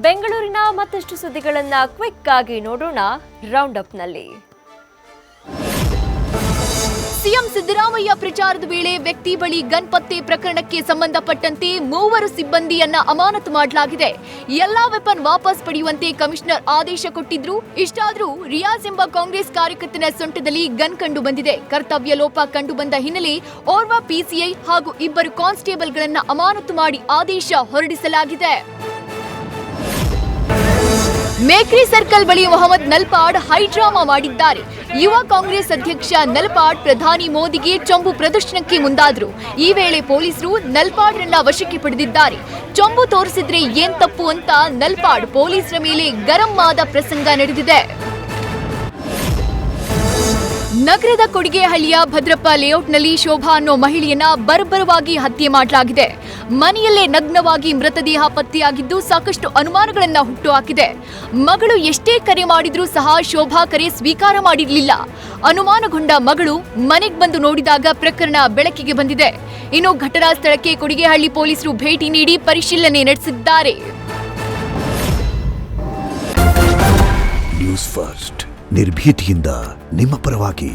ಬೆಂಗಳೂರಿನ ಮತ್ತಷ್ಟು ಸುದ್ದಿಗಳನ್ನ ಕ್ವಿಕ್ ಆಗಿ ನೋಡೋಣ ರೌಂಡ್ ಅಪ್ನಲ್ಲಿ. ಸಿಎಂ ಸಿದ್ದರಾಮಯ್ಯ ಪ್ರಚಾರದ ವೇಳೆ ವ್ಯಕ್ತಿ ಬಳಿ ಗನ್ ಪತ್ತೆ ಪ್ರಕರಣಕ್ಕೆ ಸಂಬಂಧಪಟ್ಟಂತೆ 3 ಸಿಬ್ಬಂದಿಯನ್ನ ಅಮಾನತು ಮಾಡಲಾಗಿದೆ. ಎಲ್ಲಾ ವೆಪನ್ ವಾಪಸ್ ಪಡೆಯುವಂತೆ ಕಮಿಷನರ್ ಆದೇಶ ಕೊಟ್ಟಿದ್ರು. ಇಷ್ಟಾದ್ರೂ ರಿಯಾಜ್ ಎಂಬ ಕಾಂಗ್ರೆಸ್ ಕಾರ್ಯಕರ್ತನ ಸೊಂಟದಲ್ಲಿ ಗನ್ ಕಂಡು ಬಂದಿದೆ. ಕರ್ತವ್ಯ ಲೋಪ ಕಂಡು ಬಂದ ಹಿನ್ನೆಲೆ ಓರ್ವ ಪಿಸಿಐ ಹಾಗೂ 2 ಕಾನ್ಸ್ಟೇಬಲ್ಗಳನ್ನ ಅಮಾನತು ಮಾಡಿ ಆದೇಶ ಹೊರಡಿಸಲಾಗಿದೆ. ಮೇಕ್ರಿ ಸರ್ಕಲ್ ಬಳಿ ಮೊಹಮ್ಮದ್ ನಲ್ಪಾಡ್ ಹೈಡ್ರಾಮಾ ಮಾಡಿದ್ದಾರೆ. ಯುವ ಕಾಂಗ್ರೆಸ್ ಅಧ್ಯಕ್ಷ ನಲ್ಪಾಡ್ ಪ್ರಧಾನಿ ಮೋದಿಗೆ ಚೊಂಬು ಪ್ರದರ್ಶನಕ್ಕೆ ಮುಂದಾದ್ರು. ಈ ವೇಳೆ ಪೊಲೀಸರು ನಲ್ಪಾಡ್ರನ್ನ ವಶಕ್ಕೆ ಪಡೆದಿದ್ದಾರೆ. ಚೊಂಬು ತೋರಿಸಿದ್ರೆ ಏನ್ ತಪ್ಪು ಅಂತ ನಲ್ಪಾಡ್ ಪೊಲೀಸರ ಮೇಲೆ ಗರಂ ಆದ ಪ್ರಸಂಗ ನಡೆದಿದೆ. ನಗರದ ಕೊಡಿಗೆಹಳ್ಳಿಯ ಭದ್ರಪ್ಪ ಲೇಔಟ್ನಲ್ಲಿ ಶೋಭಾ ಅನ್ನೋ ಮಹಿಳೆಯನ್ನ ಬರ್ಬರವಾಗಿ ಹತ್ಯೆ ಮಾಡಲಾಗಿದೆ. ಮನೆಯಲ್ಲೇ ನಗ್ನವಾಗಿ ಮೃತದೇಹ ಪತ್ತೆಯಾಗಿದ್ದು ಸಾಕಷ್ಟು ಅನುಮಾನಗಳನ್ನ ಹುಟ್ಟುಹಾಕಿದೆ. ಮಗಳು ಎಷ್ಟೇ ಕರೆ ಮಾಡಿದ್ರೂ ಸಹ ಶೋಭಾ ಕರೆ ಸ್ವೀಕಾರ ಮಾಡಿರಲಿಲ್ಲ. ಅನುಮಾನಗೊಂಡ ಮಗಳು ಮನೆಗೆ ಬಂದು ನೋಡಿದಾಗ ಪ್ರಕರಣ ಬೆಳಕಿಗೆ ಬಂದಿದೆ. ಇನ್ನು ಘಟನಾ ಸ್ಥಳಕ್ಕೆ ಕೊಡಿಗೆಹಳ್ಳಿ ಪೊಲೀಸರು ಭೇಟಿ ನೀಡಿ ಪರಿಶೀಲನೆ ನಡೆಸಿದ್ದಾರೆ. ನ್ಯೂಸ್ ಫಸ್ಟ್ ನಿರ್ಭೀತಿಯಿಂದ ನಿಮ್ಮ ಪರವಾಗಿ.